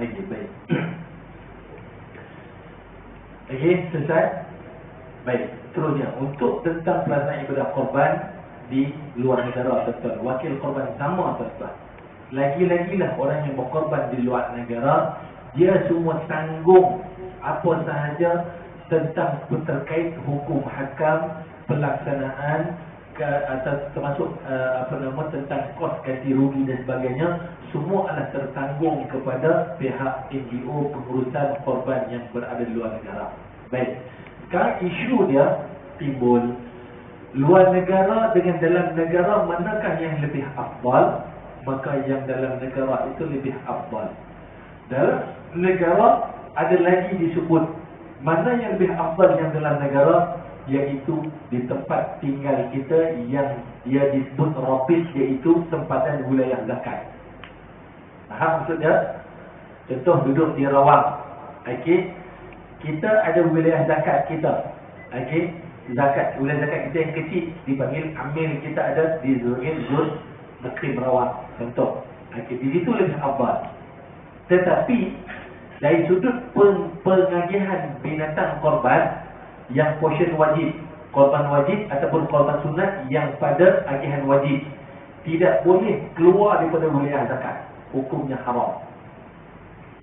Okey, baik. Okey, selesai. Baik, seterusnya untuk tentang pelaksanaan ibadah korban di luar negara, tuan-tuan. Wakil korban sama, tuan-tuan. Lagi-lagilah orang yang berkorban di luar negara, dia semua tanggung apa sahaja tentang terkait hukum hakam, pelaksanaan atau termasuk tentang kos ganti rugi dan sebagainya, semua adalah tertanggung kepada pihak NGO pengurusan korban yang berada di luar negara. Baik, sekarang isu dia timbul, luar negara dengan dalam negara manakah yang lebih afdal? Maka yang dalam negara itu lebih afdal. Dalam negara ada lagi disebut mana yang lebih afdal yang dalam negara, iaitu di tempat tinggal kita yang dia disebut rapis, iaitu tempatan wilayah zakat. Faham maksudnya? Contoh duduk di Rawang. Okey, kita ada wilayah zakat kita. Okey, zakat, wilayah zakat kita yang kecil dipanggil amil kita ada di Zul Mukrim Rawang, contoh. Okey, di situ lebih afdal. Tetapi dari sudut pengagihan binatang korban yang portion wajib, korban wajib ataupun korban sunat yang pada agihan wajib, tidak boleh keluar daripada wilayah zakat. Hukumnya haram.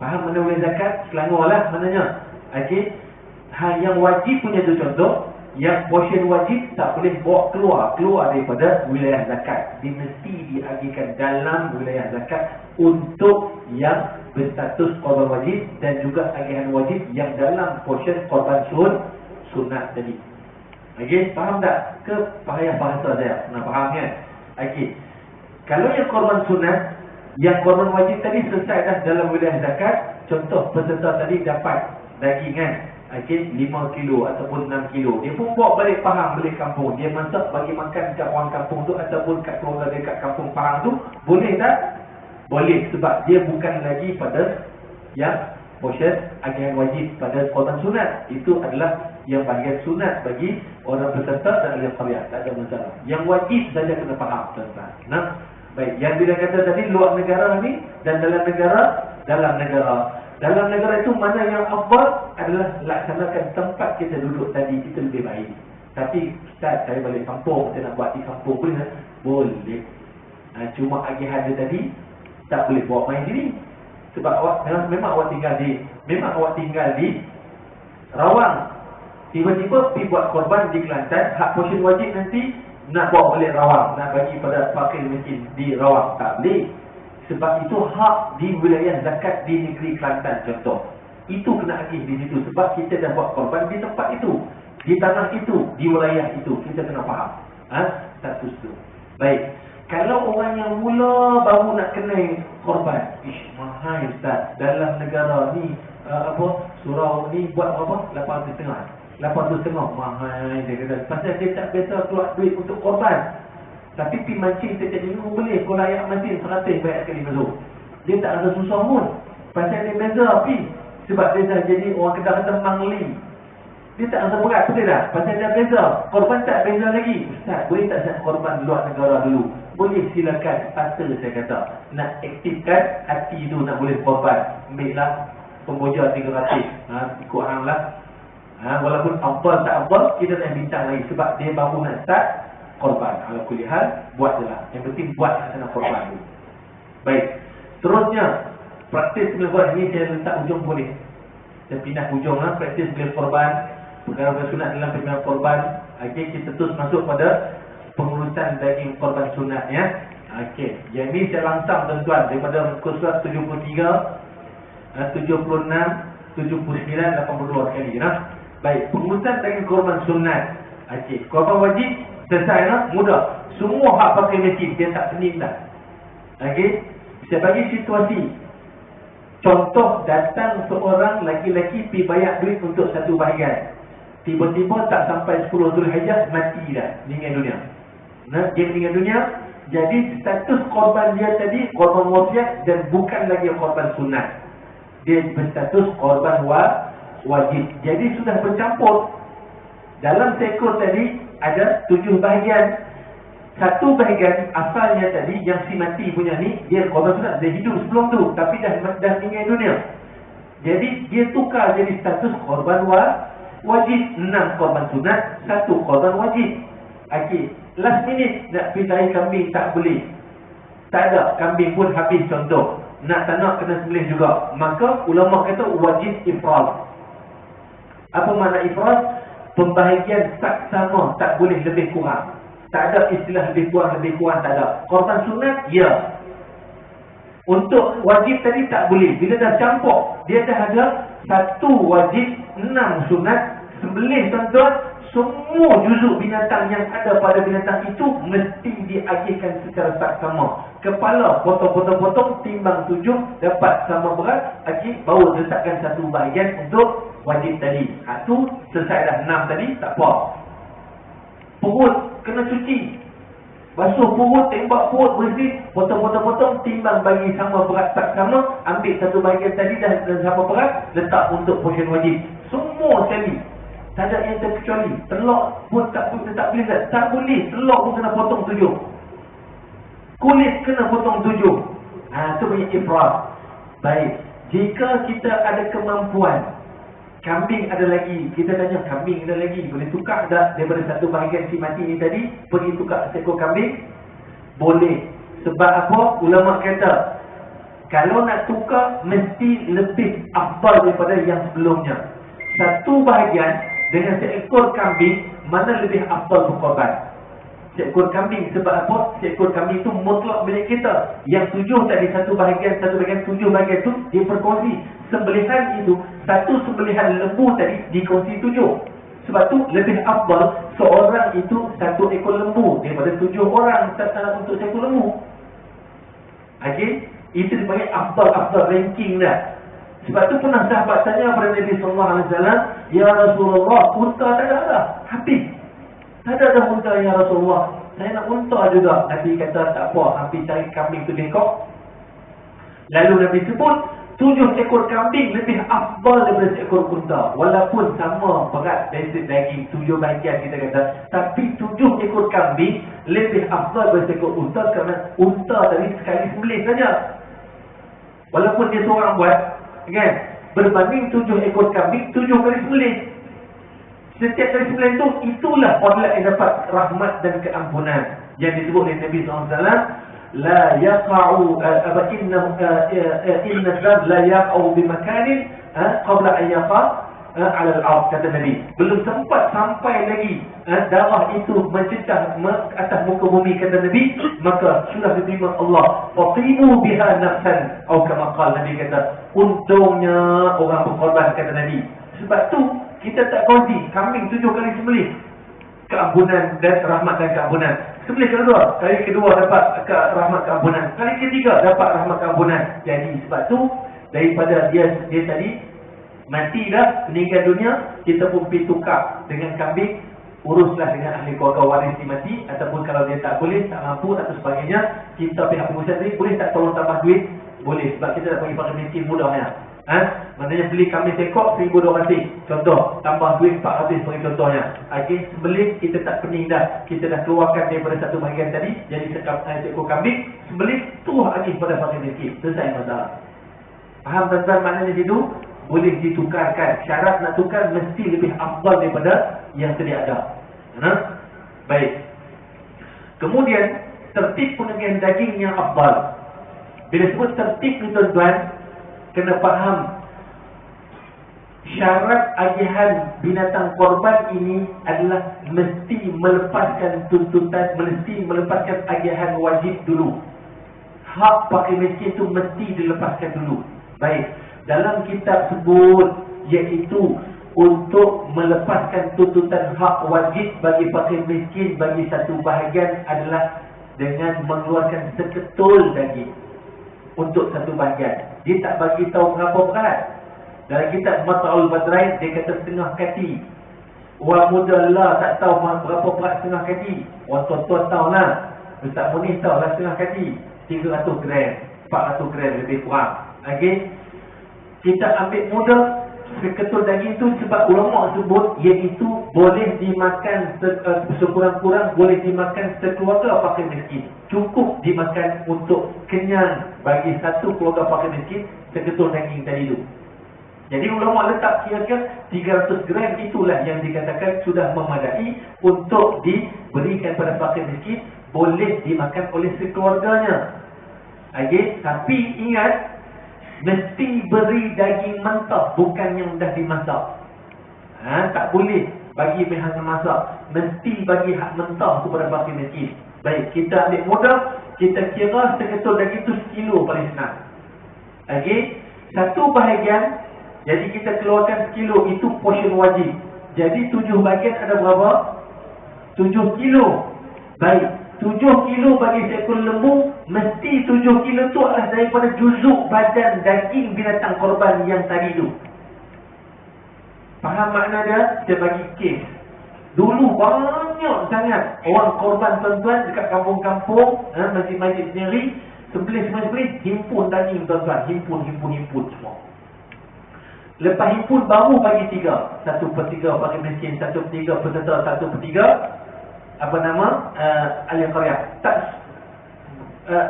Faham mana wilayah zakat? Selangor lah mananya. Okey, yang wajib punya tu contoh, yang portion wajib tak boleh bawa keluar daripada wilayah zakat. Dia mesti diagihkan dalam wilayah zakat untuk yang berstatus korban wajib dan juga agihan wajib yang dalam portion korban sunat tadi. Okey, faham tak? Ke payah bahasa saya? Nak faham kan? Okey, kalau yang korban sunat, yang korban wajib tadi selesai dah dalam wilayah zakat. Contoh peserta tadi dapat dagingan, okey, 5 kilo ataupun 6 kilo. Dia pun bawa balik Pahang, balik kampung. Dia masak bagi makan kat orang kampung tu ataupun kat keluarga dia kat kampung Pahang tu. Boleh tak? Boleh, sebab dia bukan lagi pada yang portion agihan wajib pada korban sunat. Itu adalah yang bahagian sunat bagi orang peserta dan ahli qaryah, tak ada masalah. Yang wajib saja kena faham, tuan-tuan. Nah, baik, yang bila kata tadi luar negara ni dan dalam negara, dalam negara itu mana yang afdal adalah laksanakan tempat kita duduk tadi, itu lebih baik. Tapi Ustaz, saya balik kampung, saya nak buat di kampung, boleh tak? Boleh. Cuma agihan dia tadi tak boleh bawa main sini. Sebab awak memang awak tinggal di Rawang. Tiba-tiba pergi buat korban di Kelantan, hak portion wajib nanti nak bawa balik Rawang, nak bagi pada fakir miskin di Rawang, tak boleh. Sebab itu hak di wilayah zakat di negeri Kelantan contoh. Itu kena agih di situ sebab kita dah buat korban di tempat itu, di tanah itu, di wilayah itu. Kita kena faham status tu. Baik, kalau orang yang mula baru nak kena korban, mahal Ustaz, dalam negara ni surau ni buat berapa? 800 tengah mahal dia kata. Pasal dia tak biasa keluar duit untuk korban. Tapi pergi mancing setiap minggu boleh. Kalau ayat mancing 100 banyak kali masuk. Dia tak ada susah pun. Pasal dia beza pergi. Sebab dia dah jadi orang Kedah kata mangli. Dia tak rasa berat, betul tak? Pasal dia beza. Korban tak beza lagi. Ustaz, boleh tak saya korban luar negara dulu? Boleh, silakan. Pasal saya kata, nak aktifkan hati tu nak boleh korban. Ambil lah pemboja 300. Ikut hang lah. Walaupun afdal tak afdal, kita tak bincang lagi. Sebab dia baru nak start korban. Ala kulli hal, buat je lah. Yang penting buat sana korban tu. Baik, terusnya praktis bila ini saya letak ujung boleh. Saya pindah ujung lah. Praktis bila korban, perkara sunat dalam pembinaan korban. Okey, kita terus masuk pada pengurusan daging korban sunat ya. Okey, yang ini saya langsam tuan-tuan daripada muka surat 73, 76, 79, 82 sekali ya. Baik, pengurusan daging korban sunat. Okey, korban wajib selesai lah, mudah. Semua hak pakai mesin, dia tak pening dah. Okey, saya bagi situasi. Contoh, datang seorang laki-laki pergi bayar duit untuk satu bahagian. Tiba-tiba tak sampai 10 Zulhijjah mati dah, meninggal dunia. Dia meninggal dunia. Jadi status korban dia tadi korban wasiat dan bukan lagi korban sunat. Dia berstatus korban wajib. Jadi sudah bercampur. Dalam seekor tadi ada 7 bahagian. Satu bahagian asalnya tadi yang si mati punya ni, dia korban sunat, dia hidup sebelum tu tapi dah tinggal dunia. Jadi dia tukar jadi status korban wajib. 6 korban sunat, 1 korban wajib. Okey, last minute nak pergi tarik kambing tak boleh. Tak ada, kambing pun habis contoh. Tak nak kena sembelih juga. Maka ulama kata wajib ifrad. Apa makna ifrad? Pembahagian tak sama, tak boleh lebih kurang. Tak ada istilah lebih kurang tak ada. Korban sunat, ya. Untuk wajib tadi tak boleh. Bila dah campur, dia dah ada 1 wajib, 6 sunat. Sembelih tuan-tuan, semua juzuk binatang yang ada pada binatang itu mesti diagihkan secara tak sama. Kepala potong-potong-potong, timbang 7, dapat sama berat. Okey, baru letakkan 1 bahagian untuk wajib tadi. Tu selesai dah 6 tadi, tak apa. Perut kena cuci, basuh perut, tembak perut bersih, potong-potong-potong, timbang bagi sama berat tak sama. Ambil 1 bahagian tadi dah sama berat, letak untuk portion wajib. Semua sekali, tak ada yang terkecuali. Telur pun tak boleh, tak boleh. Telur pun kena potong 7. Kulit kena potong 7. Itu punya ifrad. Baik, jika kita ada kemampuan, kambing ada lagi, kita tanya kambing ada lagi, boleh tukar tak daripada 1 bahagian si mati ni tadi, pergi tukar seekor kambing? Boleh. Sebab apa? Ulama kata kalau nak tukar mesti lebih afdal daripada yang sebelumnya. 1 bahagian dengan seekor kambing, mana lebih afdal berkorban? Seekor kambing. Sebab apa? Seekor kambing itu mutlak milik kita. Yang 7 tadi, 1 bahagian, 7 bahagian itu dia berkongsi. Sembelihan itu, 1 sembelihan lembu tadi dikongsi 7. Sebab tu lebih afdal seorang itu 1 ekor lembu daripada 7 orang untuk 1 lembu. Okey, itu dipanggil afdal ranking dah. Sebab tu pernah sahabat tanya kepada Nabi SAW, "Ya Rasulullah, unta tak ada habis. Tak ada unta ya Rasulullah. Saya nak unta juga." Nabi kata, "Tak apa, hampir cari kambing tu bengkok." Lalu Nabi sebut 7 ekor kambing lebih afdal daripada seekor unta. Walaupun sama berat dari daging 7 bahagian kita kata, tapi 7 ekor kambing lebih afdal daripada seekor unta, kerana unta tadi sekali sembelih saja. Walaupun dia seorang buat, kan? Berbanding 7 ekor kambing, 7 kali sembelih. Setiap kali sembelih itu, itulah orang yang dapat rahmat dan keampunan. Yang disebut oleh Nabi SAW, la yaqa'u inna dzab la yaqa'u bimakanin qabla an yaqa' ala al-ard, kata Nabi. Belum sempat sampai lagi darah itu mencecah atas muka bumi, kata Nabi, maka sudah diterima Allah. Fatimu biha nafsan, atau kama qala, Nabi kata, untungnya orang berkorban, kata Nabi. Sebab tu kita tak kongsi kambing 7 kali sembelih, keampunan dan rahmat dan keampunan. Sembelih kali kedua dapat rahmat keampunan, kali ketiga dapat rahmat keampunan. Jadi sebab tu daripada dia tadi mati dah, meninggal dunia, kita pun pergi tukar dengan kambing. Uruslah dengan ahli keluarga waris si mati. Ataupun kalau dia tak boleh, tak mampu atau sebagainya, kita pihak pengusaha sendiri boleh tak tolong tambah duit? Boleh, sebab kita dah bagi fakir miskin mudahnya. Maknanya beli kambing sekok 1,200 contoh, tambah duit 400 bagi contohnya. Okey, sembelih kita tak pening dah, kita dah keluarkan daripada 1 bahagian tadi, jadi seekor kambing, sembelih tuah lagi pada fakir miskin. Selesai masalah. Faham tuan-tuan maknanya situ? Boleh ditukarkan. Syarat nak tukar mesti lebih afdal daripada yang sedia ada. Baik. Kemudian tertib pengagihan daging yang afdal. Bila sebut tertib ni tuan-tuan, kena faham syarat agihan binatang korban ini adalah mesti melepaskan tuntutan, mesti melepaskan agihan wajib dulu. Hak fakir miskin itu mesti dilepaskan dulu. Baik, dalam kitab sebut iaitu untuk melepaskan tuntutan hak wajib bagi fakir miskin bagi 1 bahagian adalah dengan mengeluarkan seketul daging untuk 1 bahagian. Dia tak bagi tahu berapa berat. Dalam kitab Mat'ul Badrain dia kata setengah kati. Orang muda lah tak tahu berapa berat setengah kati. Orang tua-tua tahu lah. Ustaz Munir tahu lah setengah kati 300 gram, 400 gram lebih kurang. Okey, kita ambil muda, seketul daging tu sebab ulama sebut iaitu boleh dimakan sekurang-kurang boleh dimakan sekeluarga fakir miskin. Cukup dimakan untuk kenyang bagi satu keluarga fakir miskin seketul daging tadi tu. Jadi ulama letak kira-kira 300 gram itulah yang dikatakan sudah memadai untuk diberikan pada fakir miskin, boleh dimakan oleh sekeluarganya. Okey, tapi ingat mesti beri daging mentah, bukan yang dah dimasak. Tak boleh bagi hang masak, mesti bagi hak mentah kepada fakir miskin. Baik, kita ambil mudah, kita kira seketul daging itu sekilo paling senang. Okey, satu bahagian, jadi kita keluarkan sekilo, itu portion wajib. Jadi 7 bahagian ada berapa? 7 kilo. Baik, 7 kilo bagi seekor lembu, mesti 7 kilo tu adalah daripada juzuk badan daging binatang korban yang tadi tu. Faham makna dia? Saya bagi kes. Dulu banyak sangat orang korban tuan-tuan dekat kampung-kampung, masjid-masjid sendiri, sembelih, himpun daging tuan-tuan, himpun semua. Lepas himpun baru bagi 3, 1/3 bagi miskin, 1/3 peserta, 1/3 apa nama ahli qaryah.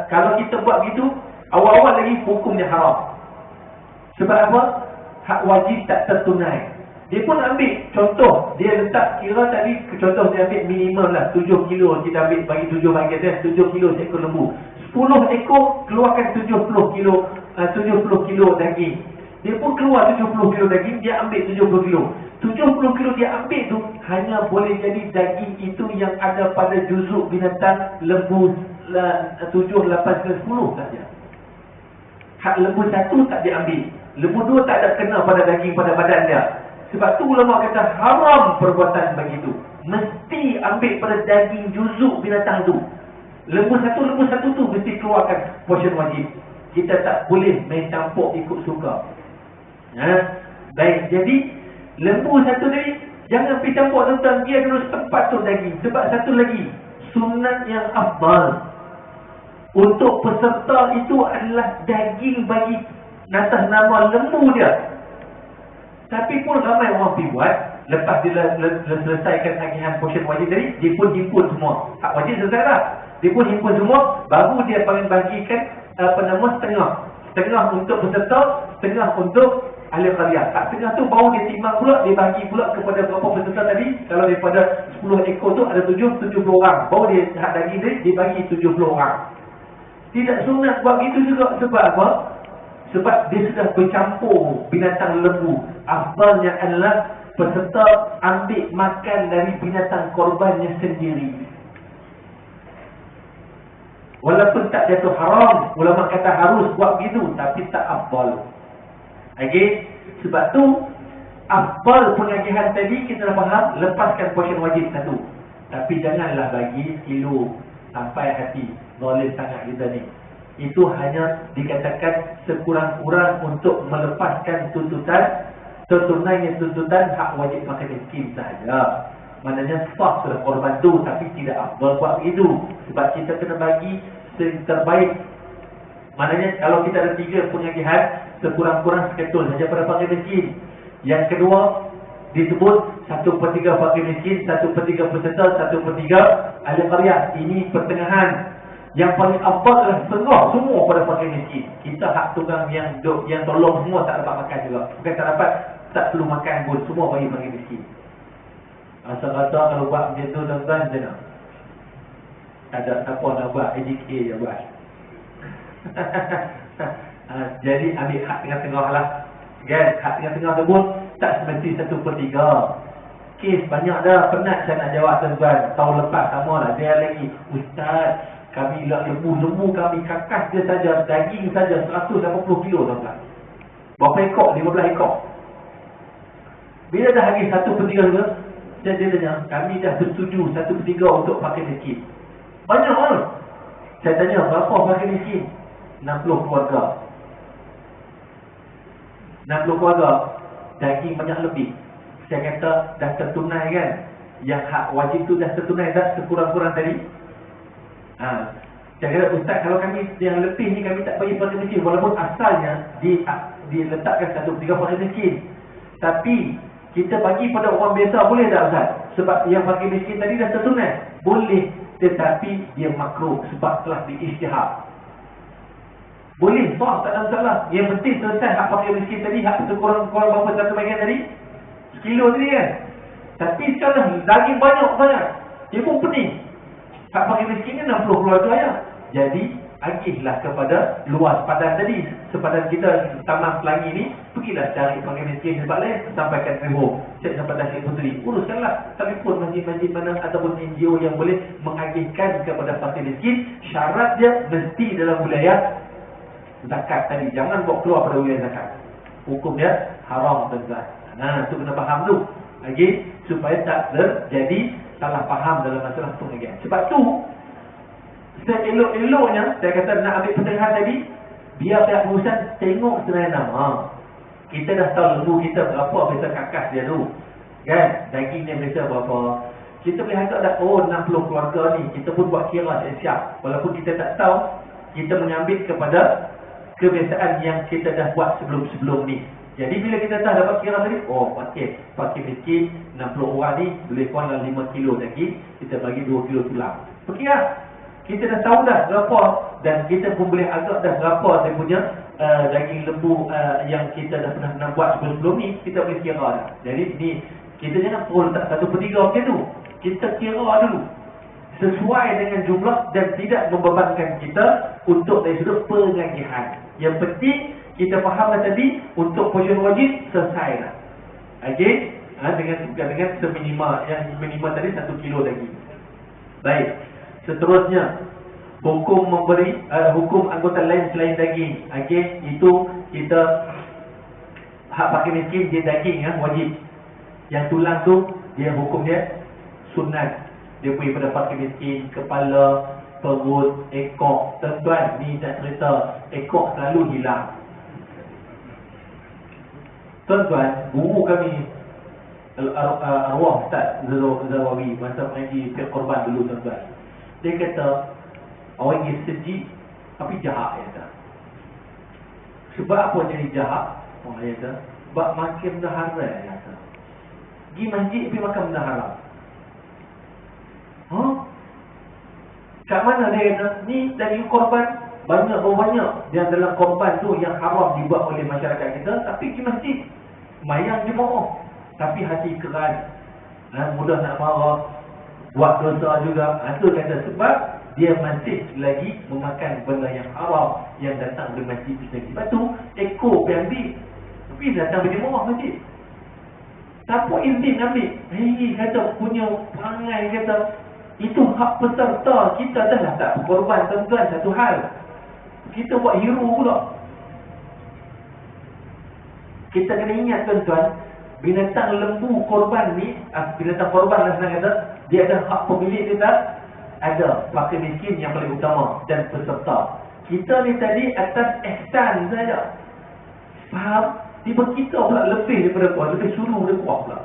Kalau kita buat begitu, awal-awal lagi hukumnya haram. Sebab apa? Hak wajib tak tertunai. Dia pun ambil contoh, dia letak kira tadi, contoh dia ambil minimum lah 7 kilo, kita ambil bagi 7 bahagian dia 7 kilo seekor lembu. 10 ekor keluarkan 70 kilo daging. Dia pun keluar 70 kilo daging, dia ambil 70 kilo. 70 kilo dia ambil tu hanya boleh jadi daging itu yang ada pada juzuk binatang lembu 7, 8, 10 saja. Hak lembu 1 tak diambil. Lembu 2 tak ada kena pada daging pada badan dia. Sebab tu ulama kata haram perbuatan begitu. Mesti ambil pada daging juzuk binatang tu. Lembu satu tu mesti keluarkan portion wajib. Kita tak boleh main campur ikut suka. Baik, jadi lembu satu tadi jangan pergi campur tuan-tuan, dia dulu setempat tu daging. Sebab satu lagi, sunat yang afdal untuk peserta itu adalah daging bagi atas nama lembu dia. Tapi pun ramai orang pergi buat, lepas dia selesaikan tagihan portion wajib tadi, dia pun himpun semua. Hak wajib selesai dah, dia pun himpun semua, baru dia panggil bagikan setengah untuk peserta, setengah untuk ahli qaryah. Kat tengah tu baru dia timbang pula, dia bagi pula kepada berapa peserta tadi. Kalau daripada 10 ekor tu ada 70 orang, baru dia hak daging dia bagi 70 orang. Tidak sunat buat begitu juga. Sebab apa? Sebab dia sudah bercampur binatang lembu. Afdalnya adalah peserta ambil makan dari binatang korbannya sendiri. Walaupun tak jatuh haram, ulama kata harus buat begitu, tapi tak afdal. Okey, sebab tu afdal pengagihan tadi kita dah faham, lepaskan portion wajib satu. Tapi janganlah bagi kilo sampai hati, zalim sangat kita ni. Itu hanya dikatakan sekurang-kurang untuk melepaskan tertunainya tuntutan hak wajib makan miskin sahaja. Maknanya sah sudah korban tu, tapi tidak afdal buat begitu. Sebab kita kena bagi yang terbaik. Maknanya kalau kita ada 3 pengagihan, sekurang-kurang seketul saja pada fakir miskin. Yang kedua disebut 1/3 fakir miskin, 1/3 peserta, 1/3 ahli qaryah. Ini pertengahan. Yang paling afdal adalah setengah semua pada fakir miskin. Kita hak tunggang yang tolong semua tak dapat makan juga. Bukan tak dapat, tak perlu makan pun, semua bagi fakir miskin. Asal kata kalau buat macam tu tuan-tuan, macam mana? Ada siapa nak buat, AJK je buat. Jadi ambil hak tengah-tengah lah. Kan? Hak tengah-tengah tu pun tak semesti 1/3. Kes banyak dah, penat saya nak jawab tuan-tuan. Tahun lepas sama lah, dia lagi, Ustaz, kami lah lembu kami kakas dia saja, daging saja 180 kilo tuan-tuan. Berapa ekor? 15 ekor. Bila dah habis 1/3 tu, dia tanya, kami dah bersetuju 1/3 untuk fakir miskin. Banyak kan? Saya tanya, berapa fakir miskin? 60 keluarga. 60 keluarga, daging banyak lebih. Saya kata, dah tertunai kan? Yang hak wajib tu dah tertunai dah sekurang-kurang tadi. Saya kata, Ustaz, kalau kami yang lebih ni kami tak bagi fakir miskin, walaupun asalnya diletakkan 1/3 fakir miskin. Tapi kita bagi pada orang biasa boleh tak Ustaz? Sebab yang fakir miskin tadi dah tersunat. Boleh, tetapi dia makruh sebab telah diisytihar. Boleh, sah, tak ada masalah. Yang penting selesai hak fakir miskin tadi, hak kurang berapa satu bagian tadi? Sekilo tadi kan? Tapi sekarang daging banyak sangat. Dia pun pening. Hak fakir miskin ni 60 keluarga ya. Jadi agihlah kepada luas padan tadi. Sepadan kita Taman Pelangi ni, pergilah cari fakir miskin di tempat lain, sampaikan telefon. Cik Sahabat Syed Puteri, uruskanlah telefon masjid-masjid mana ataupun NGO yang boleh mengagihkan kepada fakir miskin. Syarat dia mesti dalam wilayah zakat tadi. Jangan bawa keluar pada wilayah zakat. Hukum dia haram tuan-tuan. Nah, tu kena faham tu. Okey, supaya tak terjadi salah faham dalam masalah pengagihan. Sebab tu seelok-eloknya saya kata nak ambil pertengahan tadi, biar pihak pengurusan tengok sebenarnya nama. Kita dah tahu lembu kita berapa, biasa kakas dia tu. Kan? Dagingnya biasa berapa. Kita boleh agak dah, oh 60 keluarga ni. Kita pun buat kira siap-siap. Walaupun kita tak tahu, kita mengambil kepada kebiasaan yang kita dah buat sebelum-sebelum ni. Jadi bila kita dah dapat kira tadi, oh okey, fakir miskin 60 orang ni boleh kurang dalam 5 kilo daging, kita bagi 2 kilo tulang. Okey lah. Kita dah tahu dah berapa, dan kita pun boleh agak dah berapa dia punya daging lembu yang kita dah pernah buat sebelum ni, kita boleh kira dah. Jadi ni kita jangan pukul tak 1/3 macam tu. Kita kira dulu sesuai dengan jumlah dan tidak membebankan kita untuk dari sudut pengagihan. Yang penting kita fahamlah tadi, untuk portion wajib selesai dah. Okey, dengan seminimal yang minimal tadi 1 kilo daging. Baik. Seterusnya, hukum memberi hukum anggota lain selain daging. Okey, itu kita hak fakir miskin dia daging wajib. Yang tulang tu dia hukum dia sunat. Dia pergi pada fakir miskin, kepala, perut, ekor. Tuan-tuan, ni tak cerita, ekor selalu hilang. Tuan-tuan, guru kami arwah Ustaz Zawawi masa mengaji fiqh korban dulu tuan-tuan. Dia kata orang yang seji tapi jahat, dia kata. Sebab apa jadi jahat? Orang dia kata sebab makan benda haram, dia kata. Pergi masjid pergi makan benda haram. Kat mana dia kata? Ni dari korban banyak yang dalam korban tu yang haram dibuat oleh masyarakat kita, tapi pergi masjid mayang jemaah tapi hati keras, mudah nak marah, buat dosa juga. Itu kata sebab dia masih lagi memakan benda yang haram yang datang dari masjid. Sebab tu ekor pergi tapi datang berjemaah masjid. Siapa izin ambil? Kata punya perangai, kata itu hak peserta. Kita dah lah tak berkorban tuan-tuan, satu hal. Kita buat hero pula. Kita kena ingat tuan-tuan, binatang lembu korban ni, binatang korban lah senang kata, dia ada hak pemilik dia tak? Ada fakir miskin yang paling utama dan peserta. Kita ni tadi atas ihsan saja. Faham? Tiba kita pula lebih daripada kuat, lebih suruh dia kuat pula.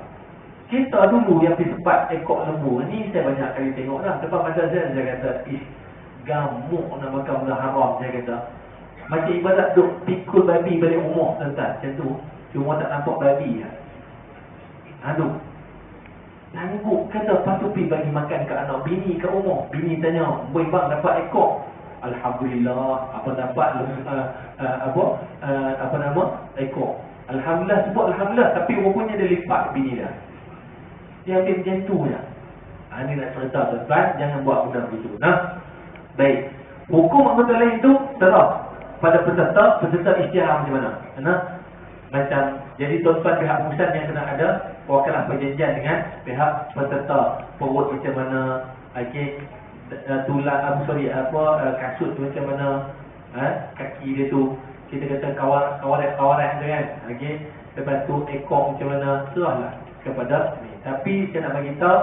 Kita dulu yang disebat ekor lembu ni, saya banyak kali tengok dah. Depan mata saya kata, gamuk nak makan benda haram, saya kata. Macam ibadat duk pikul babi balik rumah tuan-tuan, macam tu. Cuma tak nampak babi lah. Aduh, sanggup kata patupi bagi makan ke anak bini kat rumah. Bini tanya, boy bang dapat ekor? Alhamdulillah. Apa dapat apa nama ekor? Alhamdulillah, sebut Alhamdulillah. Tapi rupanya dia lipat bini dia. Dia ambil macam tu je. Ini nak cerita tuan-tuan, jangan buat benda begitu. Baik. Hukum anggota lain tu serah pada peserta isytihar macam mana? Macam, jadi tuan-tuan pihak pengurusan yang kena ada, buatkanlah perjanjian dengan pihak peserta. Perut macam mana, tulang, kasut tu macam mana, kaki dia tu, kita kata kawaran tu kan, lepas tu ekor macam mana, serahlah kepada ni. Tapi saya nak bagi tahu,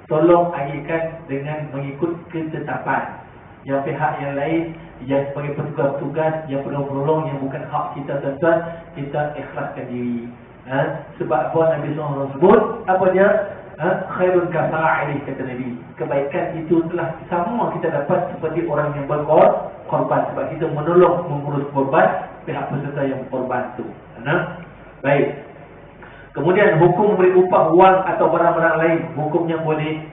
tolong agihkan dengan mengikut ketetapan. Yang pihak yang lain, yang sebagai petugas-petugas, yang penolong-penolong yang bukan hak kita tuan-tuan, kita ikhlaskan diri. Sebab apa Nabi SAW sebut? Apa dia? Khairun kafa'ilih, kata Nabi. Kebaikan itu telah sama kita dapat seperti orang yang berkorban. Sebab kita menolong mengurus korban pihak peserta yang berkorban itu. Baik. Kemudian hukum memberi upah wang atau barang-barang lain, hukumnya boleh.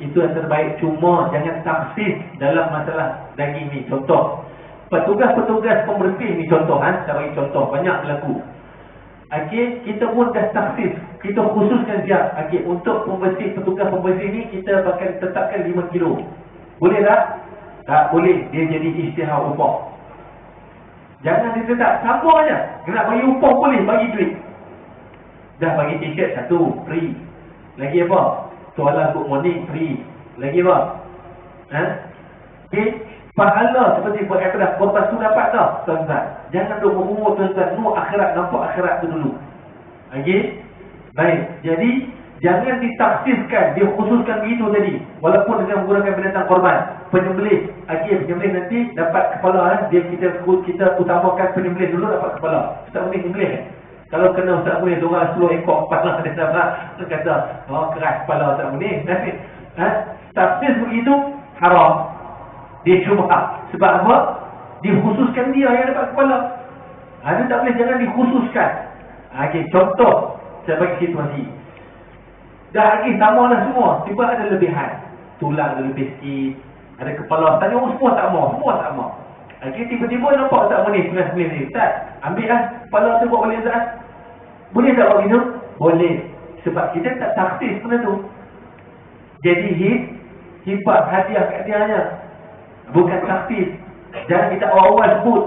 Itu yang terbaik. Cuma jangan taksis dalam masalah daging ni. Contoh, petugas-petugas pembersih ni contoh, saya bagi contoh, banyak berlaku. Okey, kita pun dah taksis, kita khususkan siap. Okey, untuk pembersih, petugas pembersih ni kita akan tetapkan 5 kilo. Boleh tak? Tak boleh. Dia jadi isytihar upah. Jangan ditetap, sambung aja. Nak bagi upah boleh, bagi duit. Dah bagi t-shirt satu, free. Lagi apa? Soalan good morning, free. Lagi apa? Okay. Pahala seperti beribadah korban tu dapat tak, tuan-tuan? Jangan duk berumur, tuan-tuan. Nu akhirat, nampak akhirat tu dulu. Okey? Baik. Jadi, jangan ditaksiskan, dikhususkan begitu tadi. Walaupun dengan menggunakan binatang korban. Penyembelih. Okey, penyembelih nanti dapat kepala. Dia kita utamakan penyembelih dulu dapat kepala. Tak boleh penyembelih. Kalau kena Ustaz Munir, diorang 10 ekor kepala dia dapat. Dia kata, keras kepala Ustaz Munir. Taksis begitu, haram. Dia syubhat. Sebab apa? Dikhususkan dia yang dapat kepala. Dia tak boleh, jangan dikhususkan. Okey, contoh. Saya bagi situasi. Dah lagi sama lah semua. Tiba ada lebihan. Tulang ada lebih sikit. Ada kepala. Tanya semua tak mau. Semua tak mau. Okey, tiba-tiba nampak Ustaz Munir tengah sembilan ni. Ustaz, ambil lah kepala tu buat boleh Ustaz? Boleh tak buat begitu? Boleh. Sebab kita tak taksis benda tu. Jadi hibah hadiah kat dia hanya. Bukan taksis. Jangan kita awal-awal sebut.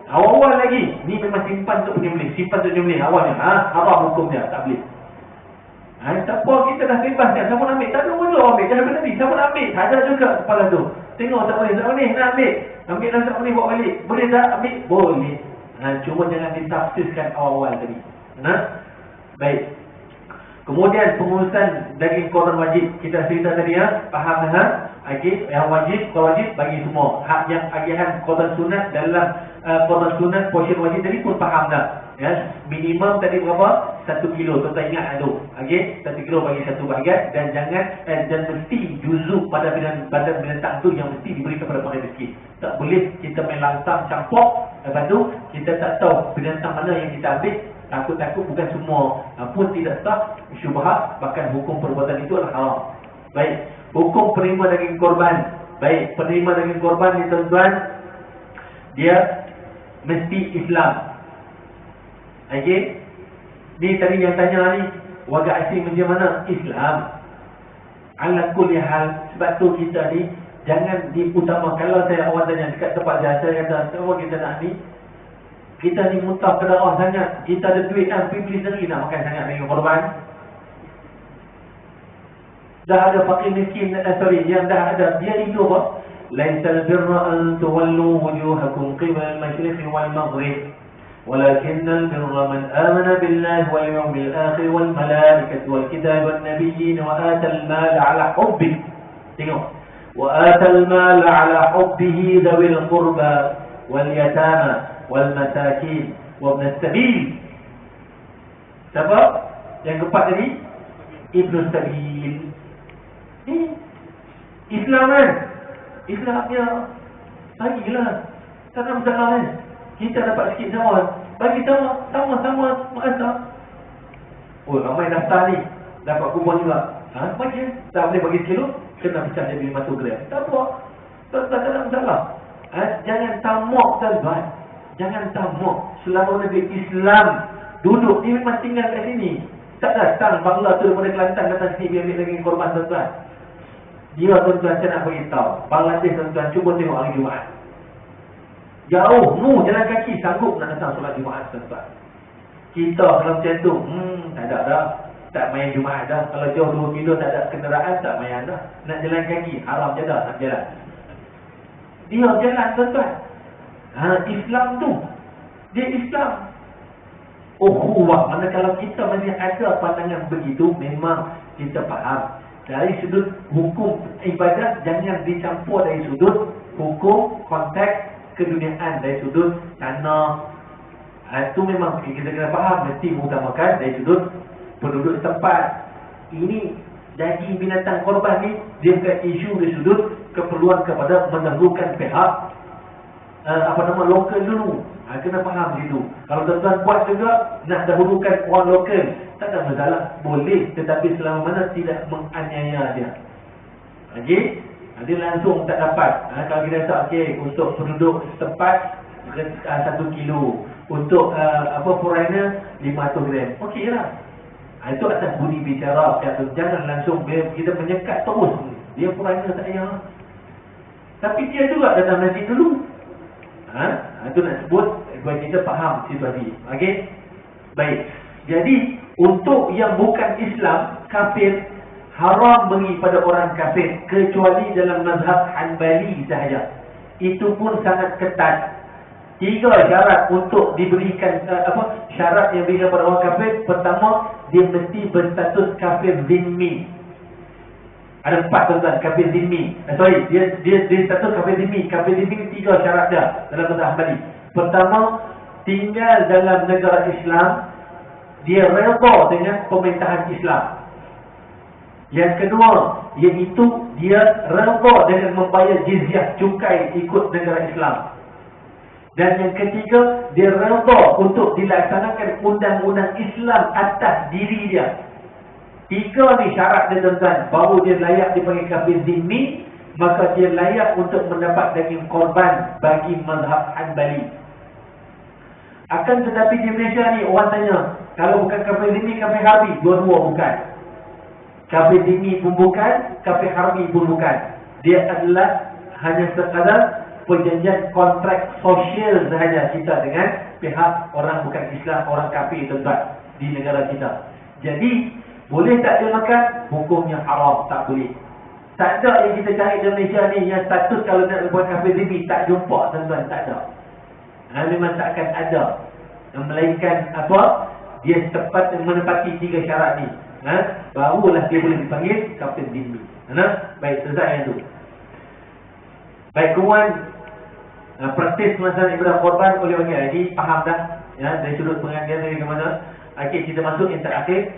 Awal-awal lagi. Ni memang simpan untuk penyembelih. Simpan untuk penyembelih. Awalnya. Haram hukumnya. Tak boleh. Tak apa, kita dah bebas kan. Siapa nak ambil? Tak ada masalah ambil. Jangan benda ni. Siapa nak ambil? Ada juga kepala tu. Tengok tak boleh. Tak boleh. Nak ambil. Ambil lah tak boleh buat balik. Boleh tak ambil? Boleh. Cuma jangan ditaksiskan awal-awal tadi. Baik. Kemudian pengurusan daging korban wajib. Kita cerita tadi faham okey, yang wajib bagi semua. Hak yang agihan korban sunat dalam korban sunat portion wajib tadi pun faham dah. Ya, minimum tadi berapa? 1 kilo. Tuan-tuan ingat tu. Okey, 1 kilo bagi satu bahagian dan jangan dan mesti juzuk pada badan binatang tu yang mesti diberi kepada orang miskin. Tak boleh kita main lantang campur. Lepas tu kita tak tahu binatang mana yang kita ambil. Takut-takut bukan semua pun tidak sah, syubhat, bahkan hukum perbuatan itu adalah haram. Baik, hukum penerima daging korban. Baik, penerima daging korban ni tuan-tuan, dia mesti Islam. Okey. Ni tadi yang tanya ni, warga asing macam mana? Islam. Ala kulli hal, sebab tu kita ni jangan diutama. Kalau saya orang tanya dekat tempat saya kata, "Kenapa kita nak ni?" Kita ni muntah ke darah sangat. Kita ada duit kan, pergi sendiri nak makan sangat dengan korban. Dah ada fakir miskin, yang dah ada. Dia itu apa? Laisal birra an tuwallu wujuhakum qibala al-masyriq wal maghrib. Walakinnal birra man amana billahi wal yawmil akhir wal malaikati wal kitab wan nabiyyin wa atal mal ala hubbi. Tengok. Wa atal mal ala hubbihi dhawil qurba wal yatama wal masakin wa ibn as-sabil. Siapa? Yang keempat tadi Ibn Sabil. Islam kan? Islam dia bagilah. Tak ada masalah kan? Kita dapat sikit sama. Bagi sama merasa. Oh, ramai daftar ni. Dapat kupon juga. Bagi. Tak boleh bagi sekilo. Kena pecah jadi 500 gram. Tak apa. Tak ada masalah. Jangan tamak tuan-tuan. Jangan tamak. Selama negeri Islam duduk, dia memang tinggal kat sini. Tak datang Bangla tu daripada Kelantan datang sini biar ambil daging korban tuan-tuan. Dia tuan-tuan saya nak beritahu. Bangladesh tuan-tuan cuba tengok hari Jumaat. Jauh, jalan kaki sanggup nak datang solat Jumaat tuan-tuan. Kita kalau macam tu, tak ada dah. Tak main Jumaat dah. Kalau jauh 2 kilo tak ada kenderaan, tak main dah. Nak jalan kaki, haram je dah nak jalan. Dia jalan tuan-tuan. Islam tu. Dia Islam. Ukhuwah. Manakala kita masih ada pandangan begitu, memang kita faham. Dari sudut hukum ibadat, jangan dicampur dari sudut hukum konteks keduniaan, dari sudut tanah. Itu memang kita kena faham. Mesti mengutamakan dari sudut penduduk tempat. Ini daging binatang korban ni, dia bukan isu dari sudut keperluan kepada mendahulukan pihak lokal dulu. Kena faham situ. Kalau tuan-tuan buat juga nak dahulukan orang lokal, tak ada masalah, boleh, tetapi selama mana tidak menganiaya dia. Okey, dia langsung tak dapat. Kalau kita kata okey, untuk penduduk setempat 1 kilo, untuk foreigner 500 gram. Okey lah. Itu atas budi bicara. Jangan langsung kita menyekat terus. Dia foreigner tak payah. Tapi dia juga datang masjid dulu. Itu nak sebut buat kita faham situasi. Okey. Baik. Jadi untuk yang bukan Islam, kafir, haram bagi pada orang kafir kecuali dalam mazhab Hanbali sahaja. Itu pun sangat ketat. 3 syarat untuk diberikan syarat yang diberikan pada orang kafir. Pertama, dia mesti berstatus kafir zimmi. Ada 4 tuan-tuan, kafir zimmi. Dia status kafir zimmi. Kafir zimmi ni 3 syarat dia dalam mazhab Hanbali. Pertama, tinggal dalam negara Islam, dia redha dengan pemerintahan Islam. Yang kedua, iaitu dia redha dengan membayar jizyah, cukai ikut negara Islam. Dan yang ketiga, dia redha untuk dilaksanakan undang-undang Islam atas diri dia. 3 ni syarat dia tuan-tuan, baru dia layak dipanggil kafir zimmi, maka dia layak untuk mendapat daging korban bagi mazhab Hanbali. Akan tetapi di Malaysia ni orang tanya, kalau bukan kafir zimmi, kafir harbi, dua-dua bukan. Kafir zimmi pun bukan, kafir harbi pun bukan. Dia adalah hanya sekadar perjanjian kontrak sosial sahaja kita dengan pihak orang bukan Islam, orang kafir tuan-tuan di negara kita. Jadi boleh tak dia makan? Hukumnya haram, tak boleh. Tak ada yang kita cari di Malaysia ni yang status kalau nak buat kafir zimmi, tak jumpa tuan-tuan, tak ada. Memang tak akan ada. Melainkan dia tepat menepati 3 syarat ni. Barulah dia boleh dipanggil kafir zimmi. Baik, selesai yang tu. Baik, kawan, praktis masalah ibadah korban oleh orang ini faham dah dari sudut pengajian dari ke mana. Okey, kita masuk yang terakhir.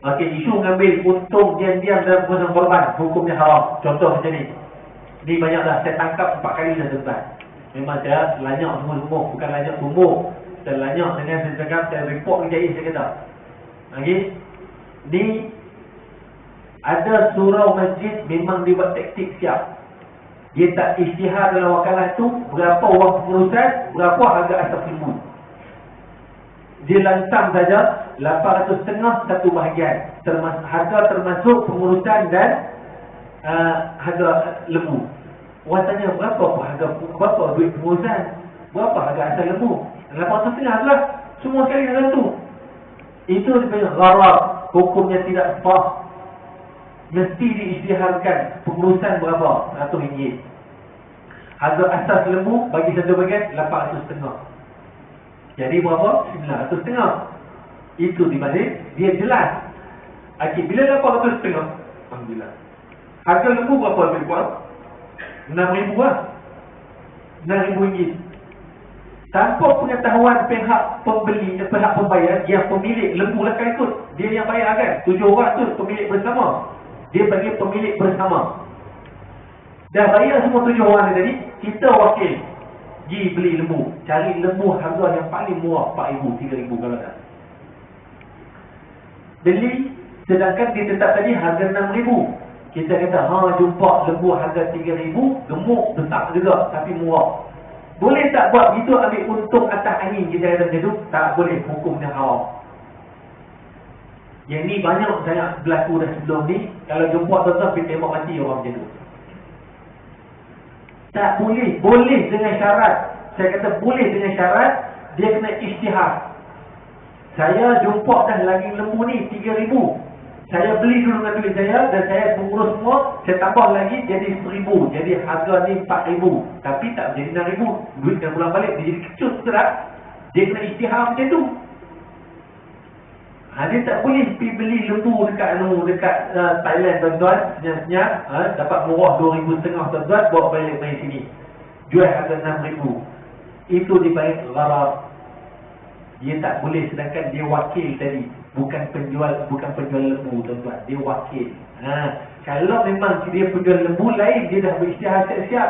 Okey, isu mengambil untung diam-diam dalam pengurusan korban, hukumnya haram. Contoh macam ni. Ni banyak dah, saya tangkap 4 kali dah tuan. Memang saya lanyak semua-semua, bukan lanyak semua. Saya lanyak dengan saya cakap, saya report ke JAI, saya kata. Okey. Ni ada surau masjid memang dia buat taktik siap. Dia tak isytihar dalam wakalah tu berapa wang pengurusan, berapa harga asas ilmu. Dia lantam saja 800.5 satu bahagian. Harga termasuk pengurusan dan harga lembu. Orang tanya berapa duit pengurusan, berapa harga asal lembu? 800.5 lah. Semua sekali dalam tu. Itu dipanggil gharar. Hukumnya tidak sah. Mesti diisytiharkan pengurusan berapa? RM100. Harga asas lembu bagi satu bagian 800.5. Jadi berapa? 900.5. Itu dibalik, dia jelas. Okey, bila 800.5? Alhamdulillah. Harga lembu berapa lebih kurang? RM6,000 lah. RM6,000. Tanpa pengetahuan pihak pembeli, pihak pembayar, yang pemilik lembu lah kan ikut. Dia yang bayar kan? 7 orang tu pemilik bersama. Dia panggil pemilik bersama. Dah bayar semua 7 orang ni tadi, kita wakil pergi beli lembu. Cari lembu harga yang paling murah, RM4,000, RM3,000 kalau tak. Beli, sedangkan dia tetap tadi harga RM6,000. Kita kata, jumpa lembu harga RM3,000, gemuk, besar juga, tapi murah. Boleh tak buat gitu, ambil untung atas angin? Kita kata macam tu, tak boleh, hukumnya haram. Yang ni banyak saya berlaku dah sebelum ni. Kalau jumpa tuan-tuan, pergi tembak mati orang macam tu. Tak boleh. Boleh dengan syarat. Saya kata boleh dengan syarat, dia kena isytihar. Saya jumpa dah lagi lembu ni RM3,000. Saya beli dulu dengan duit saya dan saya pengurus semua, saya tambah lagi jadi RM1,000. Jadi harga ni RM4,000. Tapi tak jadi RM6,000. Duit kena pulang balik, dia jadi kecut tak? Dia kena isytihar macam tu. Dia tak boleh pergi beli lembu dekat Thailand tuan-tuan, senyap-senyap, dapat murah RM2,500 tuan-tuan, bawa balik main sini. Jual harga RM6,000. Itu dipanggil gharar. Dia tak boleh, sedangkan dia wakil tadi. Bukan penjual lembu tuan-tuan. Dia wakil. Kalau memang dia penjual lembu lain, dia dah berisytihar siap-siap.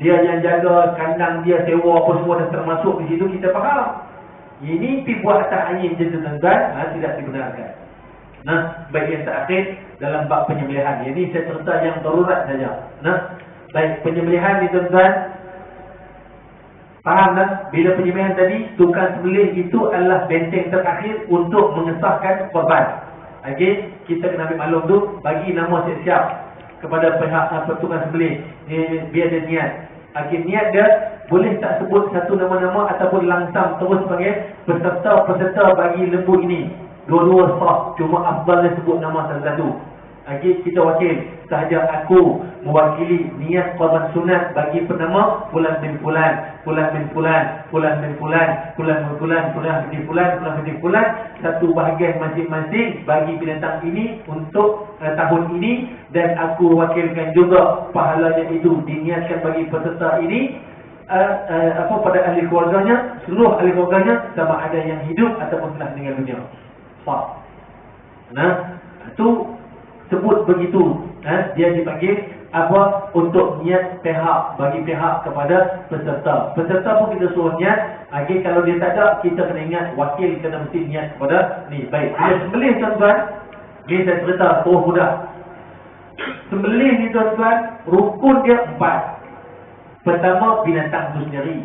dia yang jaga kandang dia, sewa apa semua dah termasuk di situ, kita faham. Ini pergi buat atas angin je tuan-tuan, tidak dibenarkan. Nah, baik yang terakhir dalam bab penyembelihan. Ini saya cerita yang darurat saja. Nah, baik penyembelihan ni tuan-tuan, faham tak? Bila penyembelihan tadi, tukang sembelih itu adalah benteng terakhir untuk mengesahkan korban. Okey, kita kena ambil maklum tu, bagi nama siap-siap kepada pihak tukang sembelih. Biar dia niat. Okey, niat dia boleh tak sebut satu nama-nama ataupun langsam terus panggil peserta bagi lembu ini. Dua-dua sah, cuma afdalnya sebut nama satu-satu. Okey, kita wakil sahaja aku mewakili niat korban sunat bagi penama fulan bin fulan, fulan bin fulan, fulan bin fulan, fulan bin fulan, fulan bin fulan, fulan bin fulan, satu bahagian masing-masing bagi binatang ini untuk tahun ini, dan aku wakilkan juga pahalanya itu diniatkan bagi peserta ini pada ahli keluarganya, seluruh ahli keluarganya, sama ada yang hidup ataupun telah meninggal dunia. Faham? Nah, itu sebut begitu, dia dipanggil apa? Untuk niat pihak, bagi pihak kepada peserta. Peserta pun kita suruh niat. Okay, kalau dia tak ada, kita kena ingat wakil kena mesti niat kepada ni. Baik, bila sembelih tuan-tuan, ni saya cerita terus mudah. Sembelih ni tuan-tuan, rukun dia 4. Pertama, binatang itu sendiri.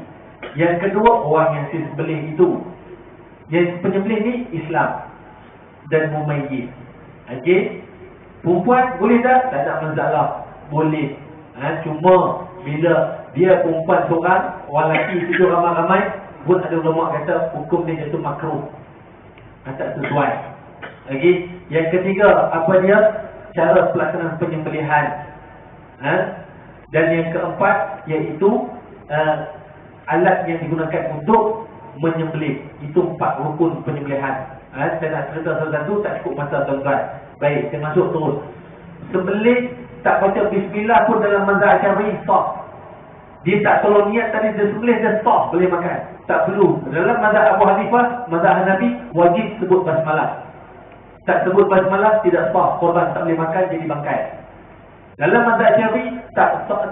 Yang kedua, orang yang sembelih itu. Yang penyembelih ni Islam dan mumayyiz. Okey, perempuan boleh tak? Tak ada masalah, boleh. Cuma bila dia perempuan seorang, orang lelaki itu ramai-ramai, pun ada ulama kata hukum dia jatuh makruh, tak sesuai. Okey, yang ketiga, apa dia? Cara pelaksanaan penyembelihan. Dan yang keempat iaitu alat yang digunakan untuk menyembelih. Itu 4 rukun penyembelihan. Saya nak cerita satu-satu, tak cukup masa tuan-tuan. Baik, saya masuk terus. Sembelih tak baca bismillah pun dalam mazhab Syafi'i sah. Dia tak tolong niat tadi, dia sembelih, dia sah, boleh makan. Tak perlu. Dalam mazhab Abu Hanifah, mazhab Hanafi, wajib sebut basmalah. Tak sebut basmalah, tidak sah. Korban tak boleh makan, jadi bangkai. Dalam mazhab Syafi'i,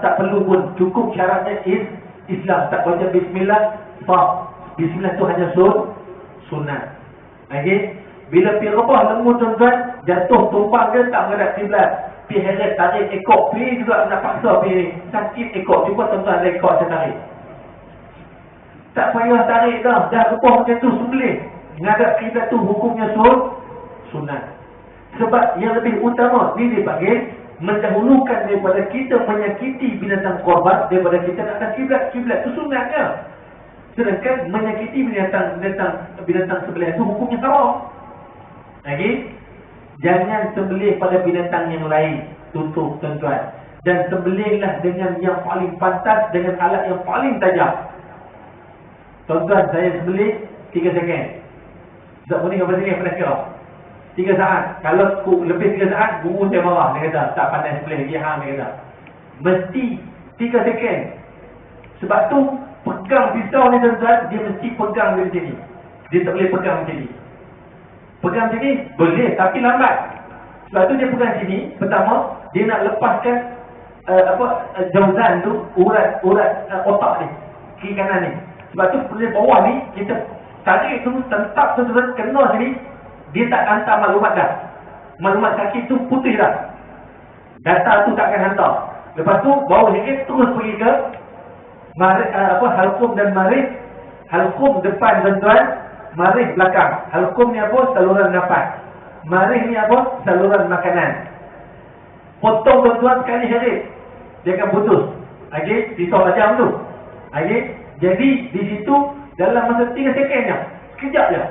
tak perlu pun. Cukup syaratnya Islam. Tak baca bismillah, sah. Bismillah tu hanya sunat. Okey, bila pergi rebah lembu tuan-tuan, jatuh tumpang dia tak menghadap kiblat. Pergi heret tarik ekor, pergi juga nak paksa pergi ni. Sakit ekor, cuba tuan-tuan ada ekor saya tarik. Tak payah tarik dah rebah macam tu, sembelih. Menghadap kiblat tu hukumnya sunat. Sebab yang lebih utama ni dipanggil mendahulukan daripada kita menyakiti binatang korban daripada kita nak atas kiblat. Kiblat tu sunatnya. Sedangkan menyakiti binatang sembelih itu hukumnya haram. Okey, jangan sembelih pada binatang yang lain. Tutup tuan-tuan. Dan sembelihlah dengan yang paling pantas, dengan alat yang paling tajam. Tuan-tuan, saya sembelih 3 second. Tak boleh berapa second pernah kira? 3 saat. Kalau lebih 3 saat, guru saya marah. Dia kata, tak pandai sembelih lagi hang, dia kata. Mesti 3 second. Sebab tu pegang pisau ni tuan-tuan, dia mesti pegang dari sini. Dia tak boleh pegang macam ni. Pegang macam ni boleh, tapi lambat. Sebab tu dia pegang sini. Pertama, dia nak lepaskan jauzan tu, urat otak ni, kiri kanan ni. Sebab tu dari bawah ni kita tarik tu, tentap tu kena sini, dia tak hantar maklumat dah. Maklumat sakit tu putih dah. Data tu takkan hantar. Lepas tu bawah ni terus pergi ke halqum dan marih. Halqum depan tuan-tuan, marih belakang. Halqum ni apa? Saluran nafas. Marih ni apa? Saluran makanan. Potong tuan-tuan sekali herit, dia akan putus. Okey, pisau tajam tu. Okey, jadi di situ dalam masa 3 second je. Sekejap je.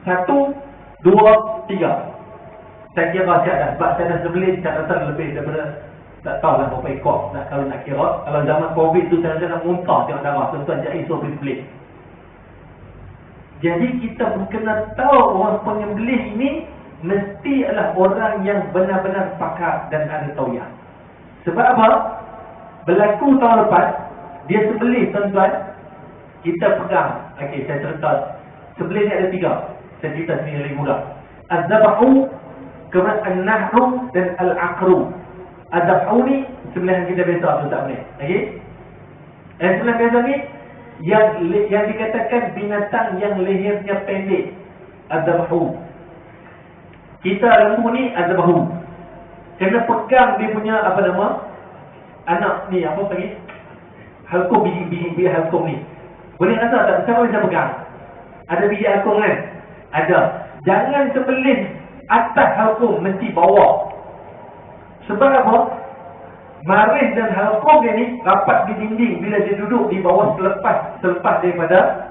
1, 2, 3. Saya kira siap dah. Sebab saya dah sembelih, saya rasa lebih daripada tak tahulah berapa ekor. Kalau nak kira, kalau zaman Covid tu saya rasa nak muntah tengok darah. Tuan-tuan jadi so sembelih. Jadi kita kena tahu orang penyembelih ini mesti adalah orang yang benar-benar pakar dan ada tauyah. Sebab apa? Berlaku tahun lepas, dia sembelih tuan-tuan, kita pegang. Okey, saya cerita. Sembelih ni ada 3. Saya cerita sini lagi mudah. Az-zabahu, kemudian an-nahru dan al-aqru. Az-zabahu ni sembelihan kita biasa tu tak boleh. Okey? Sebelah biasa ni yang dikatakan binatang yang lehernya pendek, azbahu. Kita lembu ni azbahu. Kena pegang dia punya apa nama? Anak ni apa panggil? Halkum, biji halkum ni. Boleh rasa tak? Siapa bisa pegang? Ada biji halkum kan? Ada. Jangan sembelih atas halkum, mesti bawah. Sebab apa? Maris dan halkum dia ni rapat di dinding bila dia duduk di bawah selepas daripada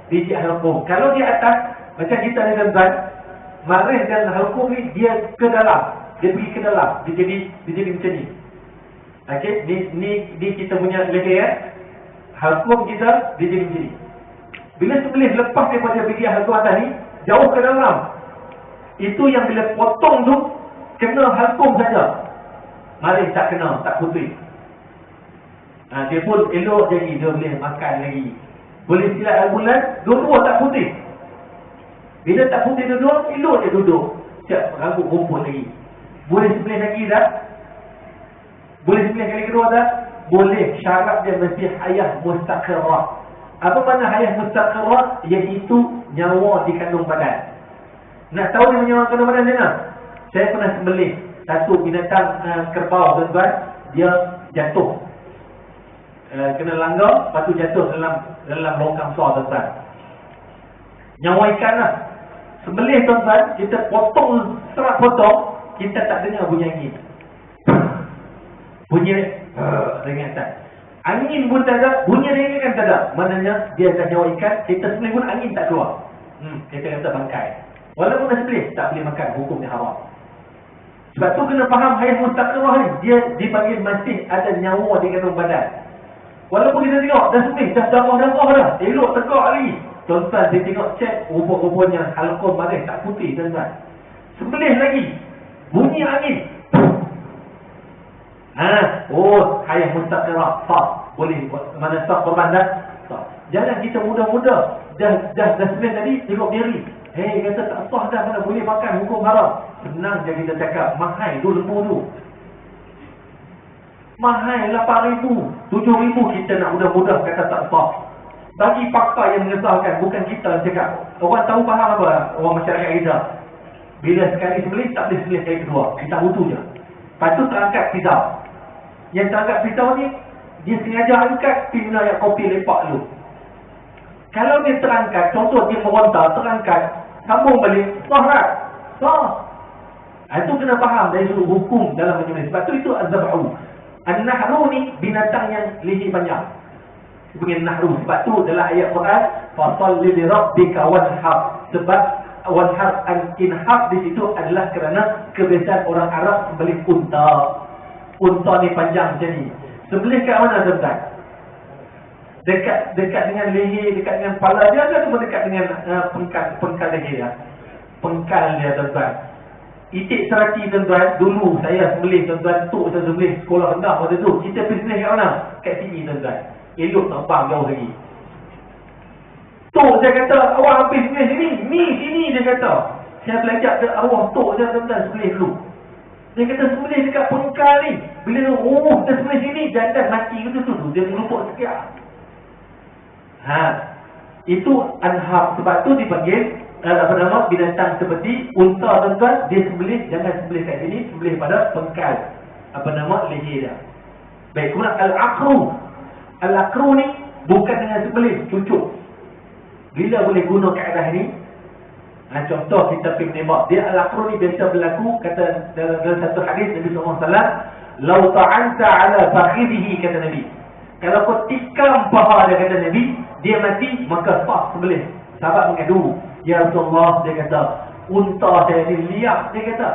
biji halkum. Kalau di atas, macam kita ni tuan-tuan, maris dan halkum ni dia ke dalam. Dia pergi ke dalam. Dia jadi macam ni. Okey, ni kita punya leher. Halkum kita dia jadi macam ni. Bila sembelih lepas daripada biji halkum atas ni, jauh ke dalam. Itu yang bila potong tu kena halkum saja. Maris tak kena, tak putih. Dia pun elok jadi, dia boleh makan lagi. Boleh silat bulan, dua-dua tak putih. Bila tak putih dua-dua, elok dia duduk. Siap rambut rumput lagi. Boleh sembelih lagi tak? Boleh sembelih kali kedua tak? Boleh. Syarat dia mesti hayah mustaqirah. Apa makna hayah mustaqirah? Iaitu nyawa di kandung badan. Nak tahu dia nyawa kandung badan macam mana? Saya pernah sembelih satu binatang kerbau, tuan-tuan. Dia jatuh, kena langgar, lepas tu jatuh dalam longkang besar, tuan-tuan. Nyawa ikan lah. Sembelih, tuan-tuan, kita potong, serak potong, kita tak dengar bunyi angin. Bunyi ringatan. Angin pun tak ada, bunyi ringatan tak ada. Maknanya dia dah nyawa ikan, kita sembelih pun angin tak keluar. Kita kata bangkai. Walaupun dah sembelih, tak boleh makan, hukumnya haram. Sebab tu kena faham hayat mustaqirah ni. Dia dipanggil masih ada nyawa di kandung badan. Walaupun kita tengok dah sembelih, dah darah-darah dah, elok tegak lagi. Tuan-tuan, dia tengok cek, rupa-rupanya halkum maris tak putih, tuan-tuan. Sembelih lagi, bunyi angin. Hayat mustaqirah sah. Boleh, mana sah korban dah? Sah. Jangan kita muda-muda dah sembelih tadi, tengok diri. Kata tak sah dah, mana boleh makan, hukum haram. Senang je kita cakap, mahal tu lembu tu. Mahal 8,000, 7,000 kita nak mudah-mudah kata tak sah. Bagi fakta yang mengesahkan, bukan kita cakap. Orang tahu faham apa? Orang masyarakat kita. Bila sekali sembelih, tak boleh sembelih kali kedua. Kita hutu je. Lepas tu terangkat pisau. Yang terangkat pisau ni, dia sengaja angkat pina yang kopi lepak dulu. Kalau dia terangkat, contoh dia meronta, terangkat, sambung balik, sah tak? Sah. Itu kena faham dari sudut hukum dalam majlis. Sebab tu itu az-zab'u. An-nahru ni binatang yang leher panjang. Sebagai nahru. Sebab tu dalam ayat Quran, fasalli li rabbika wanhar. Sebab wanhar, al-inhar di situ adalah kerana kebiasaan orang Arab sembelih unta. Unta ni panjang macam ni. Sembelih kat mana, tuan-tuan? Dekat dengan leher, dekat dengan kepala dia, atau dekat dengan pengkal leher dia? Pengkal dia, tuan-tuan. Itik serati, tuan-tuan. Dulu saya sembelih, tuan-tuan, tok saya sembelih sekolah rendah pada tu. Kita pergi sembelih kat mana? Kat sini, tuan-tuan. Elok terbang jauh lagi. Tok saya kata, awak habis sembelih sini. Ni sini dia kata. Saya belajar ke arwah tok saya, tuan-tuan, sembelih dulu. Dia kata sembelih dekat pengkal ni. Bila dia sembelih sini, jantan mati ke tu. Dia melupuk sekian. Itu anhar. Sebab tu dipanggil binatang seperti unta, tuan-tuan. Dia sembelih, jangan sembelih kat sini, sembelih pada pengkal leher dia. Baik, kemudian al-aqru. Al-aqru ni bukan dengan sembelih, cucuk. Bila boleh guna kaedah ni? Contoh kita pergi menembak. Dia al-aqru ni biasa berlaku, kata dalam satu hadis Nabi SAW, "Lau ta'anta ala fakhidhihi," kata Nabi. Kalau kau tikam paha dia, kata Nabi, dia mati, maka sah sembelih. Sahabat mengadu, "Ya Rasulullah," dia kata, "unta saya ni liak," dia kata.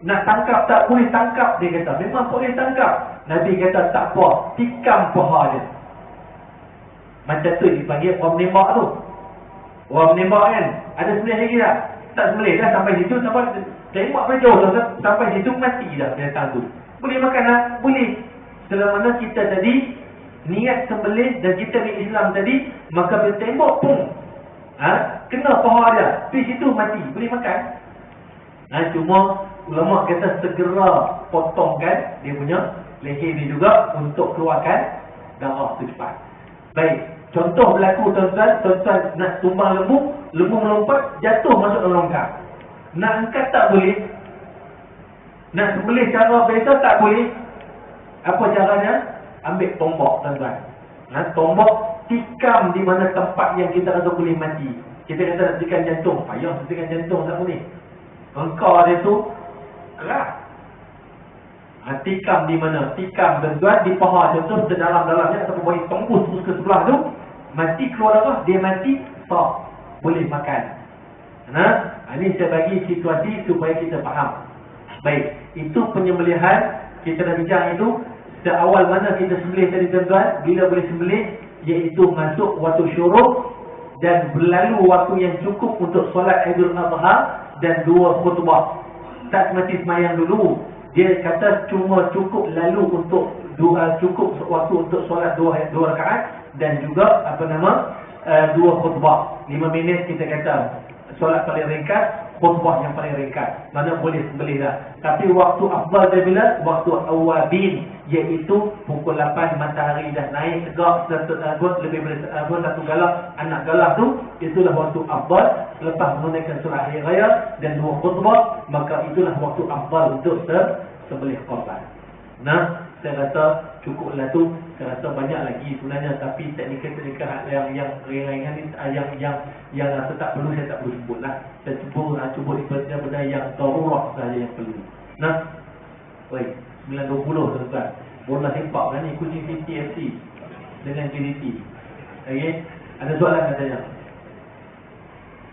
"Nak tangkap tak boleh tangkap," dia kata. "Memang boleh tangkap." Nabi kata, "Tak apa, tikam paha dia." Macam tu dipanggil orang menembak tu. Orang menembak kan, ada sembelih lagi tak? Tak sembelih dah, sampai situ, sampai tembak pada jauh, sampai situ mati dah binatang tu. Boleh makan tak? Boleh. Selama mana kita tadi niat sembelih dan kita ni Islam tadi, maka bila tembak pun kena paha dia, di situ mati, boleh makan. Cuma ulama kata segera potongkan dia punya leher ni juga untuk keluarkan darah tu cepat. Baik, contoh berlaku tuan-tuan nak tumbang lembu melompat jatuh masuk dalam longkang. Nak angkat tak boleh. Nak sembelih cara biasa tak boleh. Apa caranya? Ambil tombak tuan-tuan. Tombak tikam di mana tempat yang kita rasa boleh mati. Kita kata nak tekan jantung, payah tekan jantung tak boleh. Engkau dia tu keras. Tikam di mana? Tikam tuan-tuan di paha contoh sedalam-dalamnya ataupun bagi tembus terus ke sebelah tu, mati keluar darah, dia mati, tak boleh makan. Ini saya bagi situasi supaya kita faham. Baik, itu penyembelihan. Kita dah bincang itu. Seawal mana kita sembelih tadi tuan-tuan, bila boleh sembelih, iaitu masuk waktu syuruk dan berlalu waktu yang cukup untuk solat Aidil Adha dan 2 khutbah. Tak semati semayang dulu. Dia kata cuma cukup lalu untuk cukup waktu untuk solat 2 rakaat dan juga 2 khutbah. 5 minit kita kata solat paling ringkas, khutbah yang paling ringkas. Mana boleh sembelih dah. Tapi waktu afdal dia bila? Waktu awabin, iaitu pukul 8 matahari dah naik tegak lebih daripada 1 galak anak galak tu, itulah waktu afdal. Selepas menunaikan solat hari raya dan 2 khutbah, maka itulah waktu afdal untuk sembelih korban. Saya rasa cukuplah tu. Saya rasa banyak lagi sebenarnya, tapi teknikal-teknikal yang ringan-ringan ni yang rasa tak perlu, saya tak perlu sebutlah. Saya cuba daripada yang darurat saja yang perlu. Baik, 9.20 tuan-tuan. Bola sepak kan ni kucing CTFC dengan JDT. Okey, ada soalan katanya.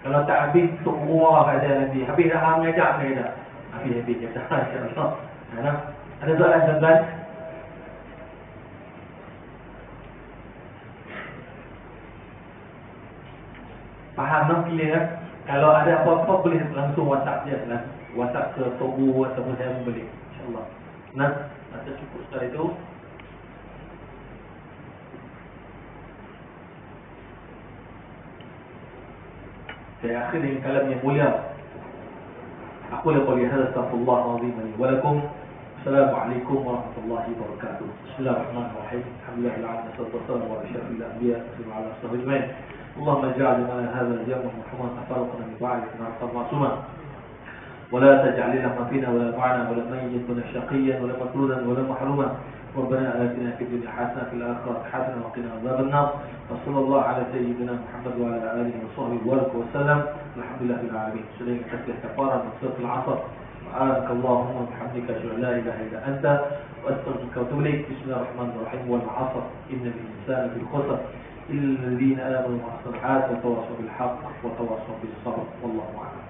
Kalau tak habis tok urah kat saya nanti. Habis dah mengajak saya dah. Habis kata insya-Allah. Ada soalan tuan-tuan? Faham tak? Clear kan? Kalau ada apa-apa boleh langsung WhatsApp je lah. WhatsApp ke Tobu ataupun saya boleh. InsyaAllah. Masa cukup setelah itu. Saya akhir dengan kalam yang mulia. Aku lakukan hadha astaghfirullahalazim wa lakum. Assalamualaikum warahmatullahi wabarakatuh. Bismillahirrahmanirrahim. Alhamdulillahil alamin. Wassalatu wassalamu ala asyrafil anbiya wa ala alihi ajma'in. اللهم اجعل لنا هذا اليوم محمدا تفرقنا من بعد نعصى معصوما ولا تجعل لنا فينا ولا معنا ولا ميت ولا شقيا ولا مطرودا ولا محروما ربنا آتنا في الدنيا حسنة في الآخرة حسنة وقنا عذاب النار وصلى الله على سيدنا محمد وعلى آله وصحبه وسلم والحمد لله رب العالمين. سليم تسبيح كفارة من سورة العصر. سبحانك اللهم وبحمدك أشهد أن لا إله إلا أنت وأستغفرك وأتوب إليك. بسم الله الرحمن الرحيم. والعصر إن الإنسان في خسر إلا الذين آمنوا وعملوا الصالحات وتواصوا بالحق وتواصوا بالصبر والله أعلم.